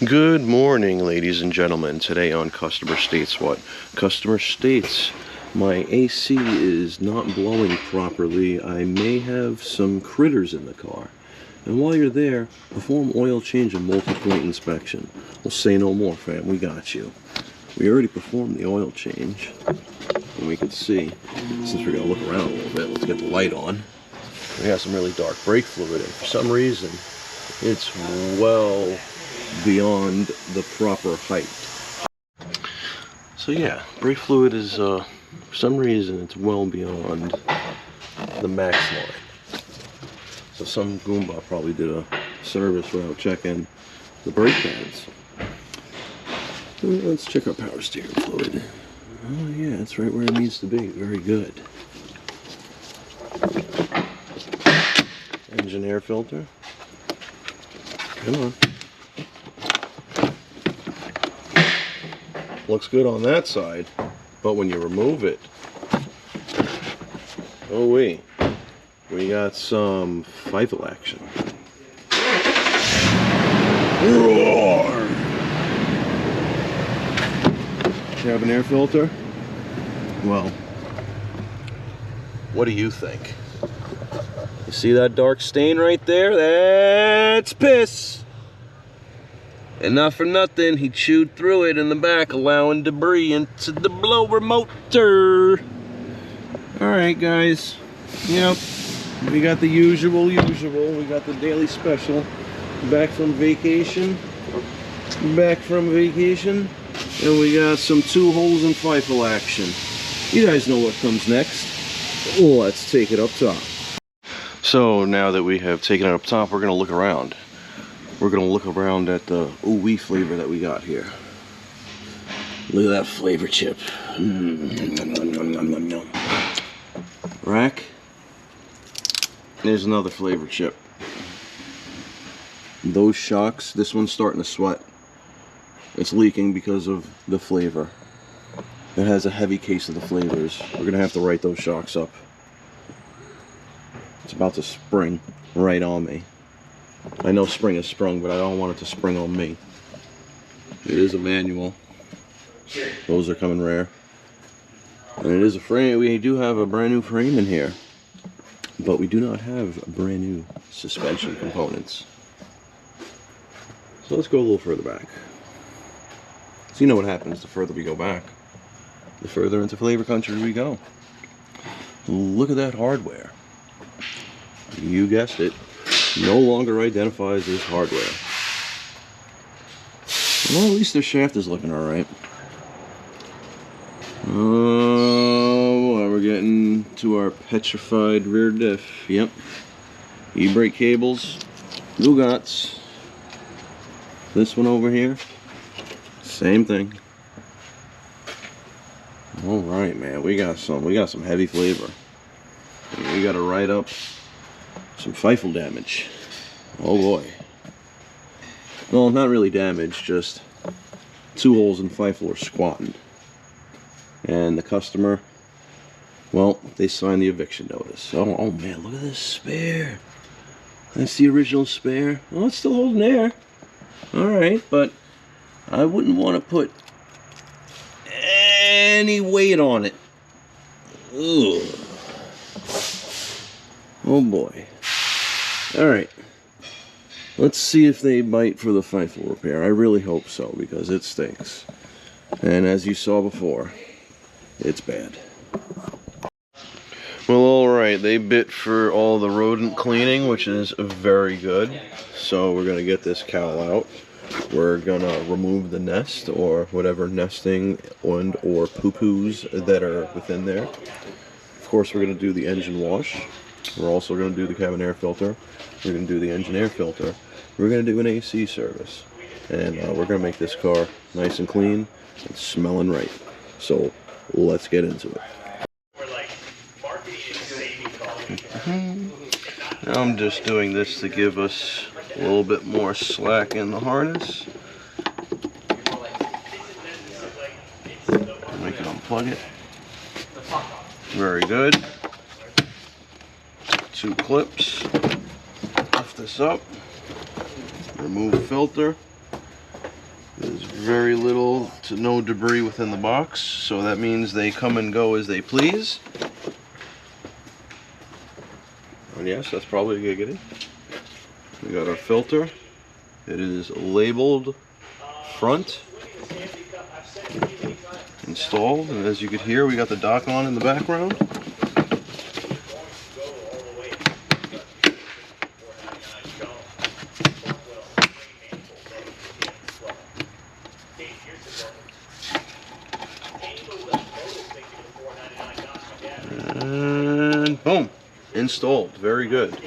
Good morning, ladies and gentlemen. Today on Customer States What? Customer states my AC is not blowing properly. I may have some critters in the car. And while you're there, perform oil change and multi-point inspection. Well, say no more, fam. We got you. We already performed the oil change. And we can see, since we're going to look around a little bit, let's get the light on. We got some really dark brake fluid in. For some reason, it's well beyond the proper height. So yeah, brake fluid is for some reason it's well beyond the max line. So some Goomba probably did a service without checking the brake pads. Let's check our power steering fluid. Oh yeah, it's right where it needs to be. Very good. Engine air filter. Come on. Looks good on that side, but when you remove it, oh wait, we got some FIFO action. Roar! Cabin air filter? Well, what do you think? You see that dark stain right there? That's piss! And not for nothing, he chewed through it in the back, allowing debris into the blower motor. Alright guys, yep, we got the usual. We got the daily special. Back from vacation, and we got some 2 holes in FIFO action. You guys know what comes next. Let's take it up top. So now that we have taken it up top, we're going to look around. We're going to look around at the ooh-wee flavor that we got here. Look at that flavor chip. Rack. There's another flavor chip. Those shocks, this one's starting to sweat. It's leaking because of the flavor. It has a heavy case of the flavors. We're going to have to write those shocks up. It's about to spring right on me. I know spring is sprung, but I don't want it to spring on me. It is a manual. Those are coming rare. And it is a frame. We do have a brand new frame in here. But we do not have brand new suspension components. So let's go a little further back. So you know what happens the further we go back. The further into flavor country we go. Look at that hardware. You guessed it. No longer identifies as hardware. Well, at least their shaft is looking alright. Oh, boy, we're getting to our petrified rear diff. Yep. E-brake cables. Gugats. This one over here. Same thing. Alright, man. We got some heavy flavor. We gotta write up some FIFO damage. Oh boy. Well, not really damage, just 2 holes in FIFO are squatting. And the customer, well, they signed the eviction notice. Oh man, look at this spare. That's the original spare. Oh, it's still holding air. Alright, but I wouldn't want to put any weight on it. Ugh. Oh boy. Alright, let's see if they bite for the FIFO repair. I really hope so, because it stinks. And as you saw before, it's bad. Well, alright, they bit for all the rodent cleaning, which is very good. So we're going to get this cowl out. We're going to remove the nest, or whatever nesting and or poo-poos that are within there. Of course, we're going to do the engine wash. We're also going to do the cabin air filter. We're going to do the engine air filter. We're going to do an AC service. And we're going to make this car nice and clean and smelling right. So let's get into it. Now I'm just doing this to give us a little bit more slack in the harness. We can unplug it. Very good. 2 clips. Lift this up. Remove filter. Very little to no debris within the box, so that means they come and go as they please. And yes, that's probably giggity. We got our filter. It is labeled front, installed, and as you could hear, we got the dock on in the background. And boom, installed. Very good.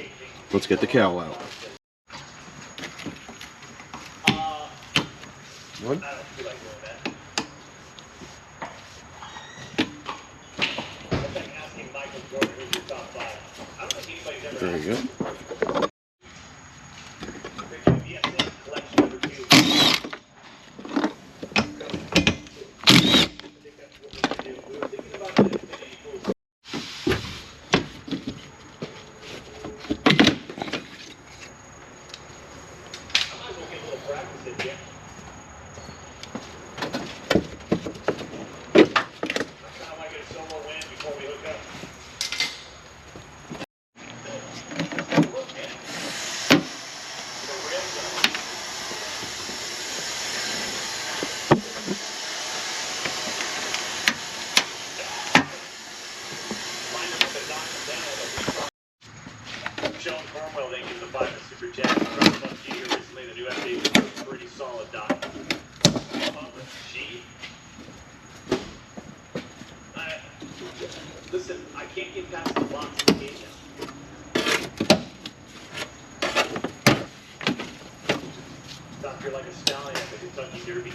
Let's get the cowl out. One. Very good. Listen, I can't get past the box location. Stop here like a stallion at the Kentucky Derby.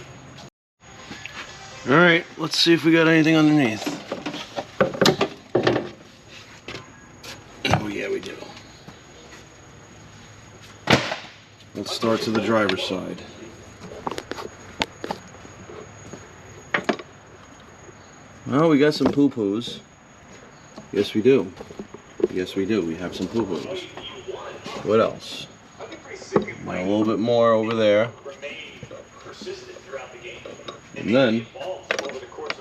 Alright, let's see if we got anything underneath. Oh yeah, we do. Let's start to the driver's side. Well, we got some poo-poos. Yes, we do. Yes, we do. We have some poo-poos. What else? Now a little bit more over there. And then,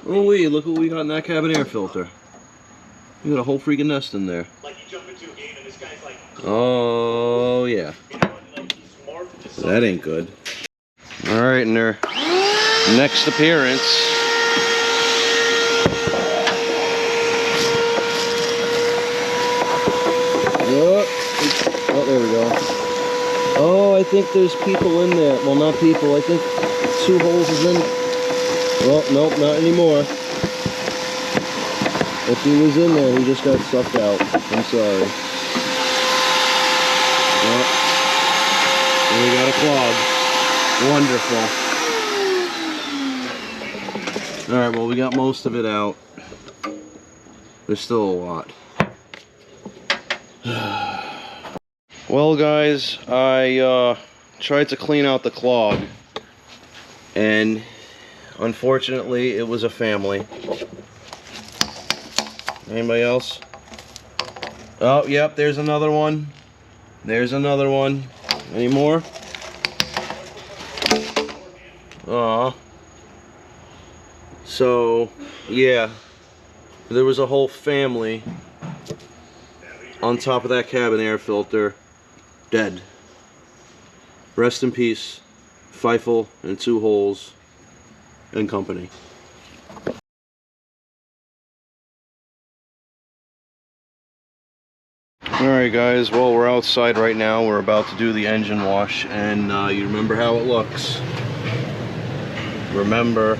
oh wait, look what we got in that cabin air filter. We got a whole freaking nest in there. Oh yeah. That ain't good. Alright, and their next appearance. Oh, there we go. Oh, I think there's people in there. Well, not people. I think 2 holes is in. Well, nope, not anymore. If he was in there, he just got sucked out. I'm sorry. Well, and we got a clog. Wonderful. Alright, well, we got most of it out. There's still a lot. Well, guys, I tried to clean out the clog, and unfortunately it was a family. Anybody else? Oh, yep, there's another one. There's another one. Any more? Aw. So, yeah, there was a whole family on top of that cabin air filter. Dead. Rest in peace, Feifel and 2 holes and company. Alright guys, well, we're outside right now. We're about to do the engine wash, and you remember how it looks. Remember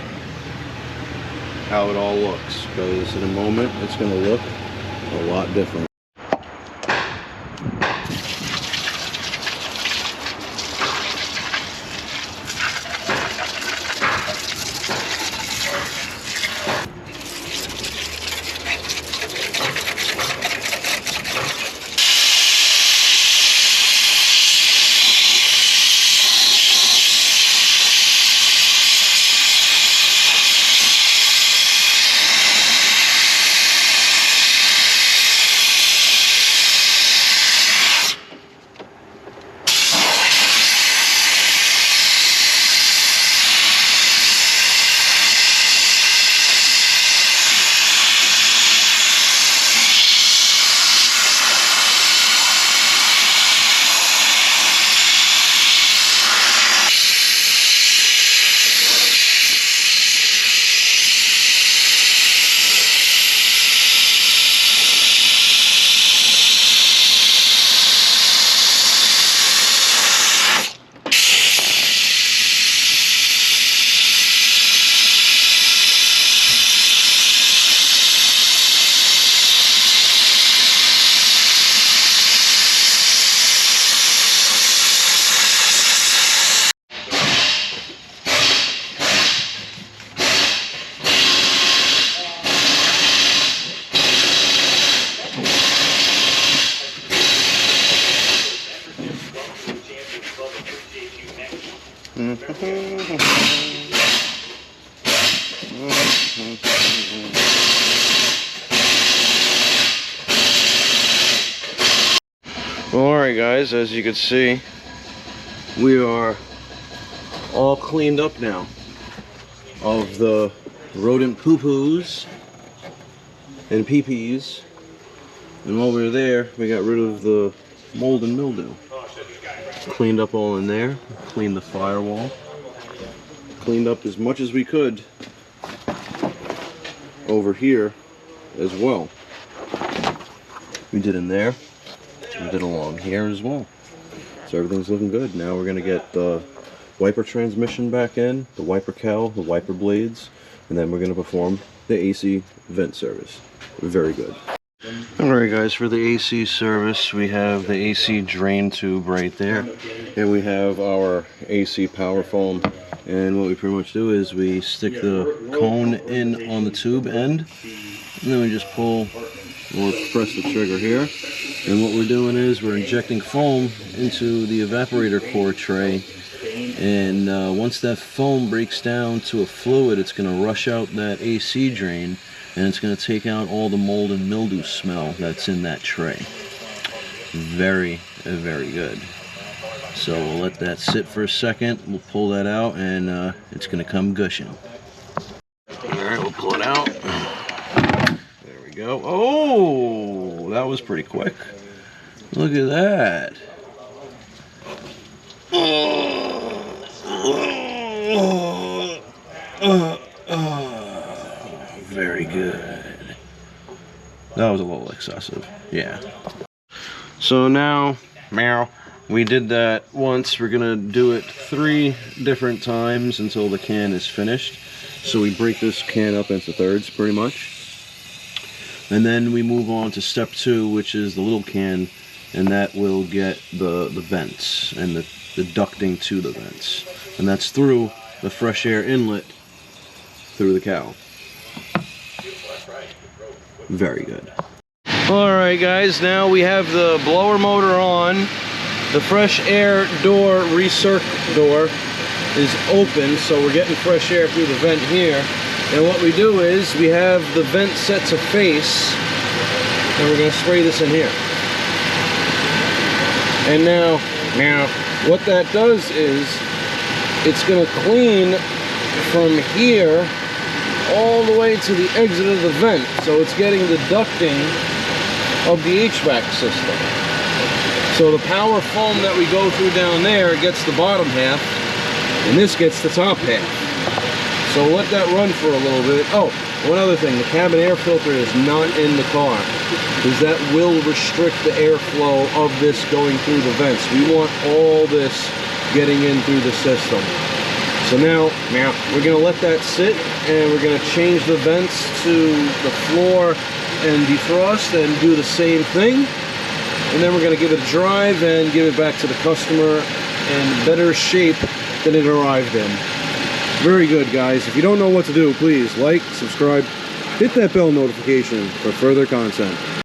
how it all looks, because in a moment it's going to look a lot different. Well, alright guys, as you can see, we are all cleaned up now of the rodent poo-poos and pee-pees. And while we were there, we got rid of the mold and mildew. Cleaned up all in there, cleaned the firewall, cleaned up as much as we could over here as well. We did in there, we did along here as well. So everything's looking good. Now we're gonna get the wiper transmission back in, the wiper cowl, the wiper blades, and then we're gonna perform the AC vent service. Very good. Alright guys, for the AC service, we have the AC drain tube right there, and we have our AC power foam. And what we pretty much do is we stick the cone in on the tube end, and then we just pull or press the trigger here. And what we're doing is we're injecting foam into the evaporator core tray, and once that foam breaks down to a fluid, it's going to rush out that AC drain, and it's going to take out all the mold and mildew smell that's in that tray. Very, very good. So we'll let that sit for a second, we'll pull that out, and it's going to come gushing. Alright, we'll pull it out. There we go. Oh, that was pretty quick. Look at that. Very good. That was a little excessive. Yeah. So now, meow, we did that once. We're gonna do it 3 different times until the can is finished. So we break this can up into thirds pretty much. And then we move on to step 2, which is the little can, and that will get the vents and the ducting to the vents. And that's through the fresh air inlet through the cowl. Very good. Alright guys, now we have the blower motor on. The fresh air door, recirc door, is open, so we're getting fresh air through the vent here. And what we do is we have the vent set to face, and we're going to spray this in here. And now what that does is it's going to clean from here all the way to the exit of the vent, so it's getting the ducting of the HVAC system. So the power foam that we go through down there gets the bottom half, and this gets the top half. So we'll let that run for a little bit. Oh, one other thing, the cabin air filter is not in the car, because that will restrict the airflow of this going through the vents. We want all this getting in through the system. So now we're going to let that sit, and we're going to change the vents to the floor and defrost and do the same thing. And then we're going to give it a drive and give it back to the customer in better shape than it arrived in. Very good, guys. If you don't know what to do, please like, subscribe, hit that bell notification for further content.